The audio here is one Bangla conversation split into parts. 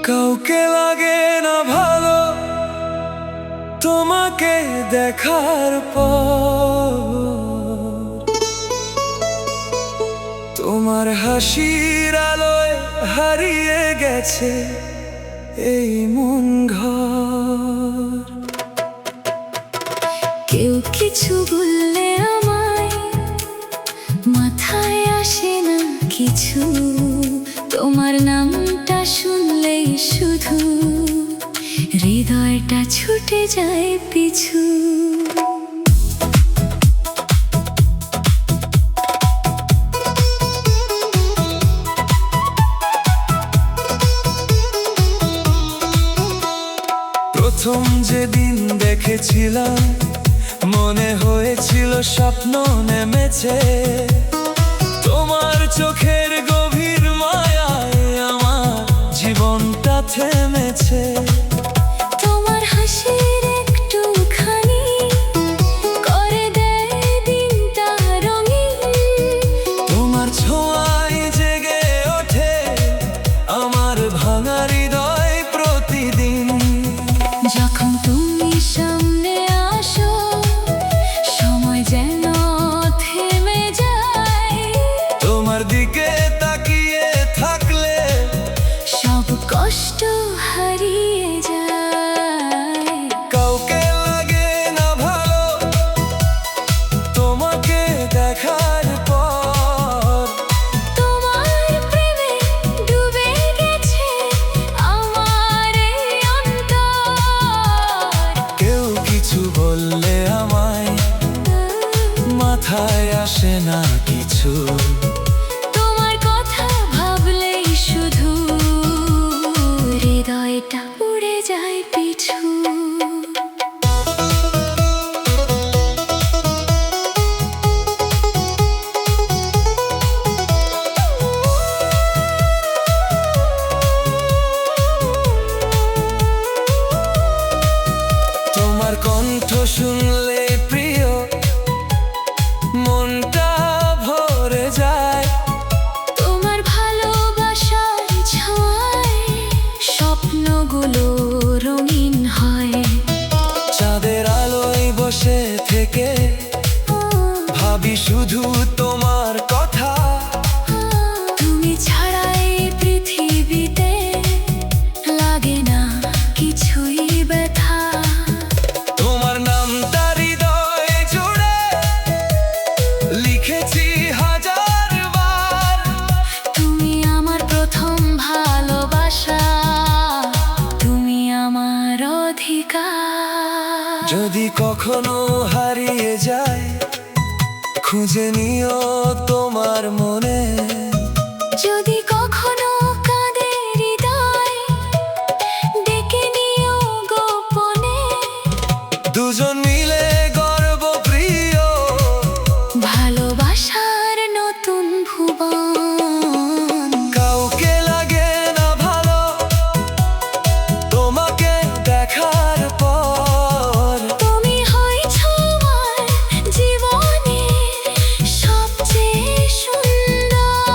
কাউকে লাগে না ভালো তোমাকে দেখার পর। তোমার হাসির আলোয় হারিয়ে গেছে এই মন ঘর। কেউ কিছু বললে আমায় মাথায় আসে না কিছু, তোমার নামটা শুনলেই শুধু হৃদয়টা ছুটে যায় পিছু। প্রথম যেদিন দেখেছিলাম মনে হয়েছিল স্বপ্ন নেমেছে, তোমার চোখের গভীর মায়ায় আমার জীবনটা থেমেছে। তোমার হাসির একটুখানি করে দেয় দিনটা রঙিন, তোমার ছোঁয়ায় জেগে ওঠে আমার ভাঙা হৃদয় প্রতিদিন। যখন তুমি সামনে আসো সময় যেন থেমে যায়, তোমার দিকে তাকিয়ে থাকলে সব কষ্ট হারিয়ে যায়। কাউকে লাগে না ভালো তোমাকে দেখার পর। তোমার প্রেমে ডুবে গেছে আমার এই অন্তর। কেউ কিছু বললে আমায় মাথায় আসে না কিছু, তোমার কথা ভাবলেই শুধু হৃদয়টা উড়ে যায় পিছু। তোমার কণ্ঠ শুনলে প্রিয় মনটা ভরে যায়। তোমার ভালোবাসার ছোঁয়ায় স্বপ্নগুলো রঙিন হয়। চাঁদের আলোয় বসে থেকে ভাবি শুধু তোমার কথা। তুমি ছাড়া এই পৃথিবীতে লাগে না কিছুই ব্যথা। তোমার নামটা হৃদয়ে জুড়ে লিখেছি হাজার বার। তুমি আমার প্রথম ভালোবাসা, তুমি আমার অধিকার। যদি কখনো হারিয়ে যায় খুঁজে নিও তোমার মনে। যদি কখনো কাঁদে হৃদয় ডেকে নিও গোপনে। দুজন মিলে গর্ব প্রিয় ভালোবাসার নতুন ভুবন। কাউকে লাগে না ভালো তোমাকে দেখার পর। তুমি হয়েছ আমার জীবনের সবচেয়ে সুন্দর।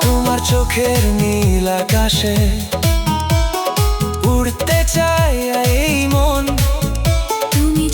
তোমার চোখের নীল আকাশে উড়তে চায় এই মন। তুমি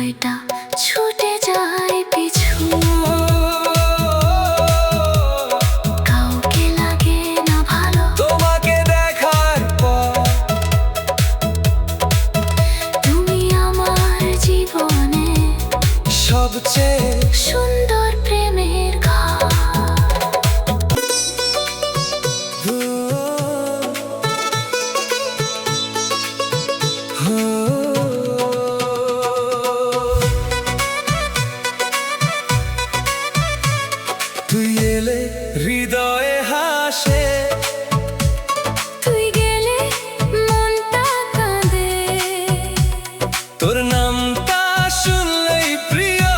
হৃদয়টা ছুটে যায় পিছু, কাউকে লাগে না ভালো। তোমাকে দেখার পর তুমি আমার জীবনে সবচেয়ে সুন্দর প্রেমের ঘর। তুই এলে হৃদয়ে হাসে, তুই গেলে মনটা কাঁদে, তোর নামটা শুনলেই প্রিয়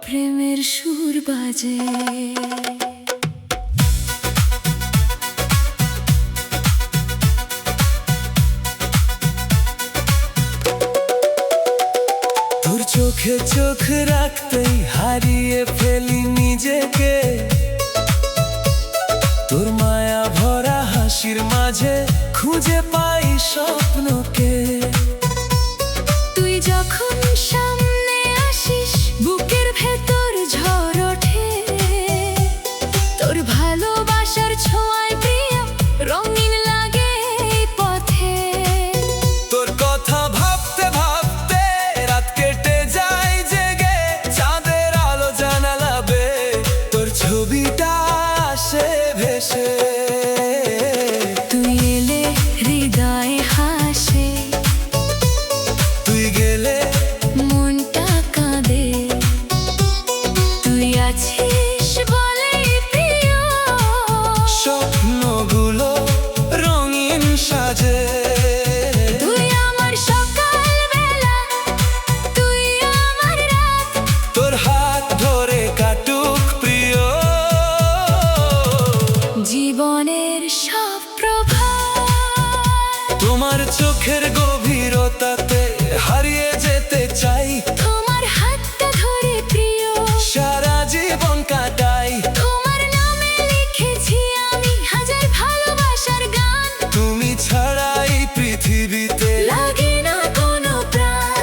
প্রেমের সুর বাজে। তোর চোখে চোখ রাখতেই হারিয়ে ফেলি নিজেকে, তোর মায়া ভরা হাসির মাঝে খুঁজে পাই স্বপ্নকে। তুই যখন সামনে আসিস বুকের ভেতর ঝড় ওঠে, তোর ভালোবাসার ছোঁয়ায় প্রিয় রঙিন লাগে এই পথে। তোর কথা ভাবতে ভাবতে রাত কেটে যায় জেগে, চাঁদের আলো জানালাবে তোর ছবিটা আসে ভেসে। তুই এলে হৃদয়ে হাসে, তুই গেলে মনটা কাঁদে, তুই আছিস বলেই প্রিয় স্বপ্নগুলো রঙিন সাজে। তুই আমার সকালবেলা, তুই আমার রাত, তোর হাত ধরে কাটুক প্রিয় জীবনের সব প্রভাত। তোমার চোখের গভীরতাতে হারিয়ে যেতে চাই, তোমার হাতটা ধরে প্রিয় সারা জীবন কাটাই। তোমার নামে লিখেছি আমি হাজার ভালোবাসার গান। তুমি ছাড়া এই পৃথিবীতে লাগে না কোনো প্রাণ।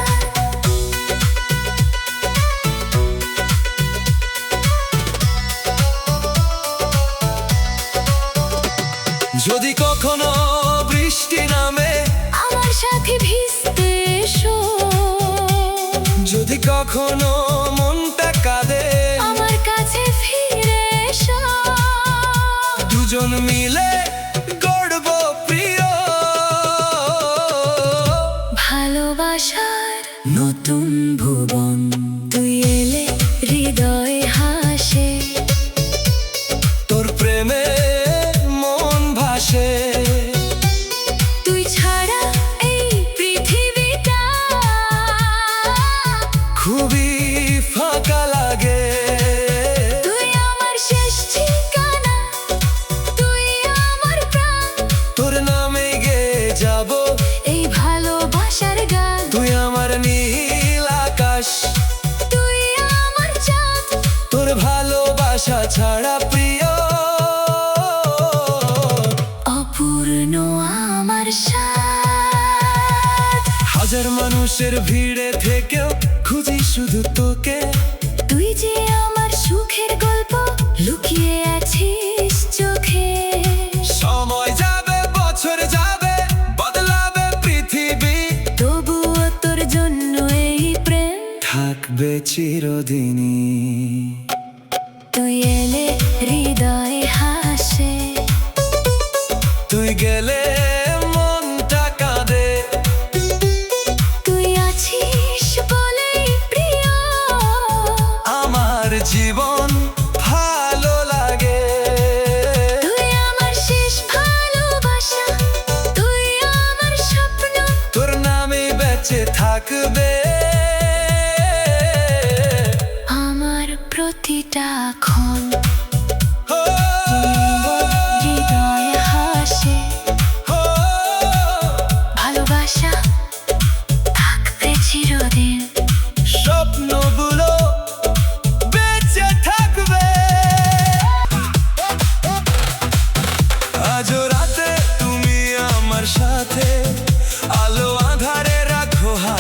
যদি কখনো বৃষ্টি নামে আমার সাথে ভিজতে এসো, যদি কখনো মনটা কাঁদে আমার কাছে ফিরে এসো। দুজন মিলে গড়ব প্রিয় ভালোবাসার নতুন ভুবন। তুই এলে হৃদয়ে হাসে, তোর প্রেমে মন ভাসে। তুই ছাড়া এই পৃথিবীটা খুবই ফাঁকা লাগে। তুই আমার শেষ ঠিকানা, তুই আমার প্রাণ। তোর নামে গেয়ে যাব এই ভালোবাসার গান। তুই আমার নীল আকাশ, তুই আমার চাঁদ, তোর ভালোবাসা ছাড়া প্রিয় অপূর্ণ আমার সাথ। হাজার মানুষের ভিড়ে থেকেও খুঁজি শুধু তোকে। তুই যে আমার সুখের গল্প লুকিয়ে আছিস চোখে। সময় যাবে বছর যাবে বদলাবে পৃথিবী, তবুও তোর জন্য এই প্রেম থাকবে চিরদিনই। তুই এলে হৃদয়ে হাসে, তুই গেলে মনটা কাঁদে। তুই আছিস বলেই প্রিয় আমার জীবন ভালো লাগে। তুই আমার শেষ ভালোবাসা, তুই আমার স্বপ্ন। তোর নামে বেঁচে থাকবে আমার প্রতিটা ক্ষণ। ও, হৃদয়ে হাসে, ও, ভালোবাসা থাকবে চিরদিন। স্বপ্নগুলো বেঁচে থাকবে। আজও রাতে তুমি আমার সাথে, আলো আধারে রাখো হাত।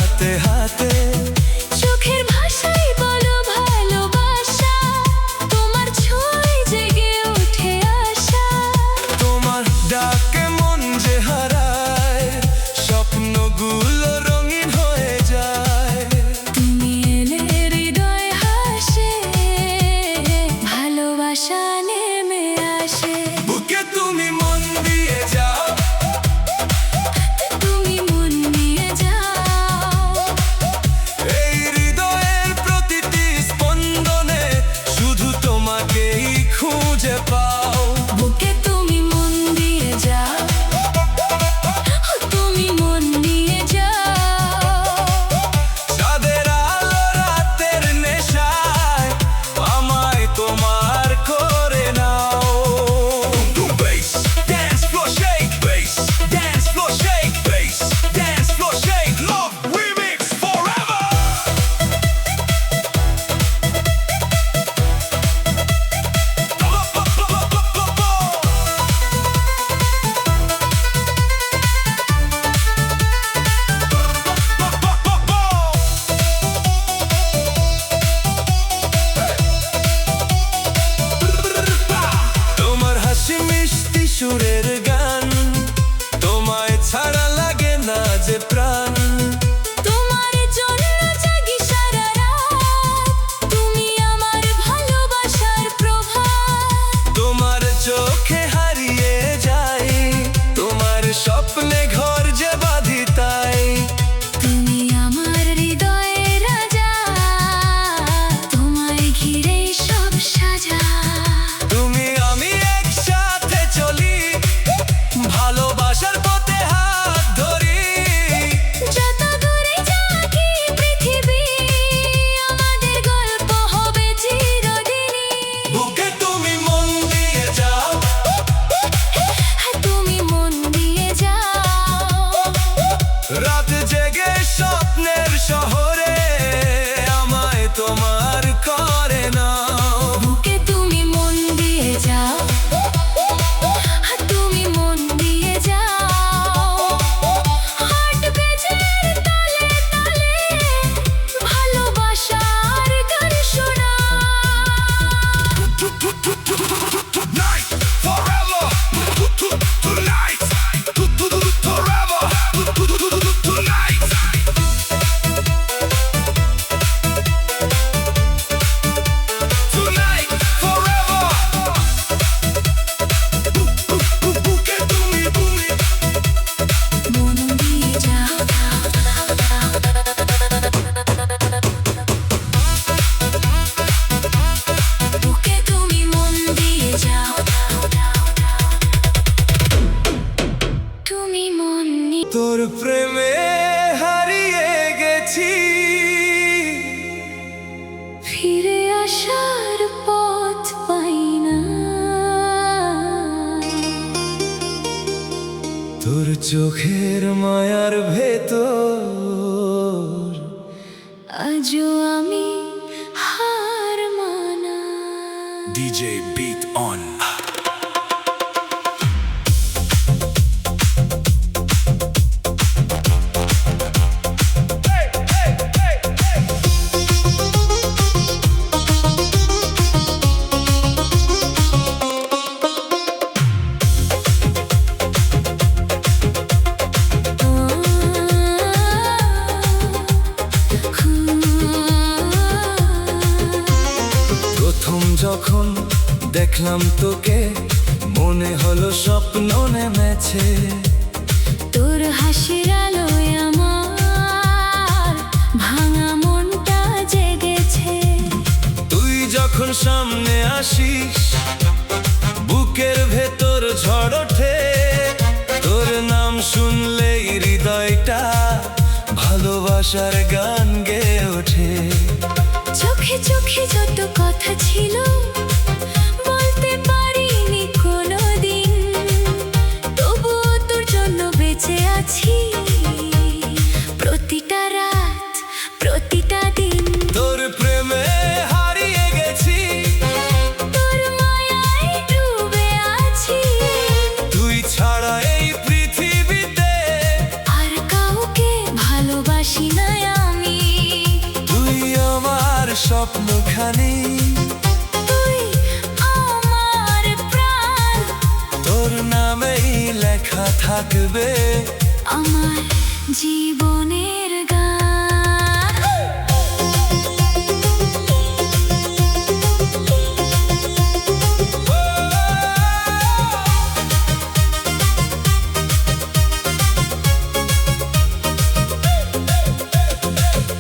চোখের মায়ার ভেতর আজও আমি হার মানা DJ Beat On প্রথম যখন দেখলাম তোকে মনে হলো স্বপ্ন নেমেছে তোর হাসির আলোয় আমার ভাঙা মনটা জেগেছে তুই যখন সামনে আসিস বুকের ভেতর ঝড় ওঠে তোর নাম শুনলেই হৃদয়টা ভালোবাসার গান গেয়ে ওঠে চোখে চোখে যত কথা ছিল বলতে পারিনি কোনোদিন তবুও তোর জন্য বেঁচে আছি প্রতিটা রাত প্রতিটা দিন তোর প্রেমে হারিয়ে গেছি তোর মায়ায় ডুবে আছি তুই ছাড়া এই পৃথিবীতে আর কাউকে ভালোবাসি না আমি তুই আমার স্বপ্নখানি তুই আমার প্রাণ তোর নামেই লেখা থাকবে আমার জীবনের গান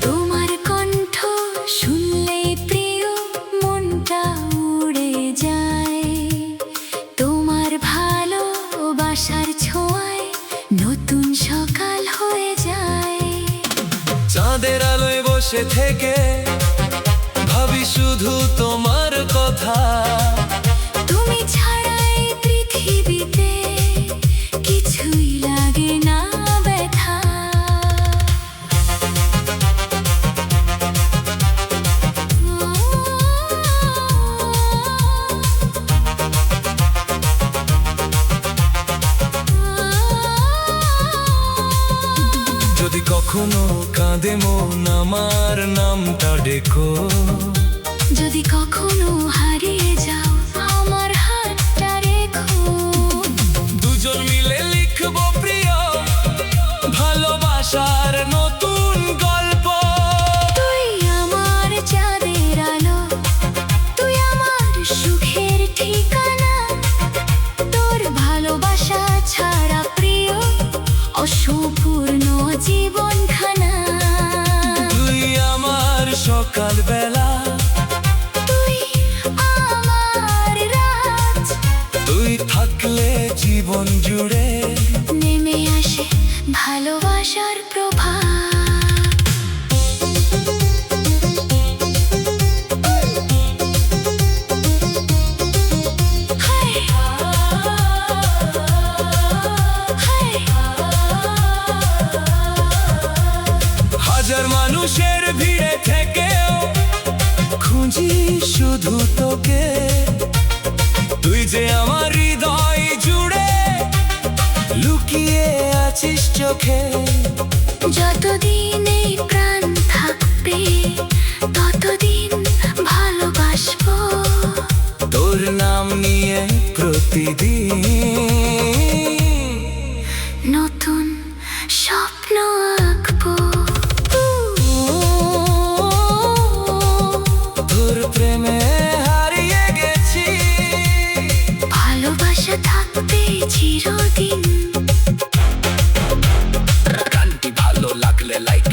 তোমার কণ্ঠ শুনলেই প্রিয় মনটা উড়ে যায় তোমার ভালোবাসার ছোঁয়ায় নতুন সকাল হয়ে যায় চাঁদের আলোয় বসে থেকে ভাবি শুধু তোমার কথা তুমি ছাড়া এই পৃথিবীতে কিছুই লাগে না ব্যথা যদি কখনো কাঁদে মন আমার নামটা ডেকো যদি কখনো হারিয়ে যাও আমার হাতটা রেখো দুজন মিলে লিখবো প্রিয় ভালোবাসার নতুন গল্প তুই আমার চাঁদের আলো তুই আমার সুখের ঠিকানা তোর ভালোবাসা ছাড়া প্রিয় অসম্পূর্ণ জীবনখানা তুই আমার সকালবেলা তুই আমার রাত তুই থাকলে জীবন জুড়ে নেমে আসে ভালোবাসার প্রভাব হায় হায় হাজার মানুষের ভিড়ে থেকেও খুঁজি শুধু তোকে তুই যে আমার হৃদয় জুড়ে লুকিয়ে আছিস চোখে যতদিন এই প্রাণ থাকবে ততদিন ভালোবাসবো তোর নাম নিয়ে প্রতিদিন নতুন স্বপ্ন আঁকবো তোর প্রেমে হারিয়ে গেছি ভালোবাসা থাকবে চিরদিন গানটি ভালো লাগলে লাইক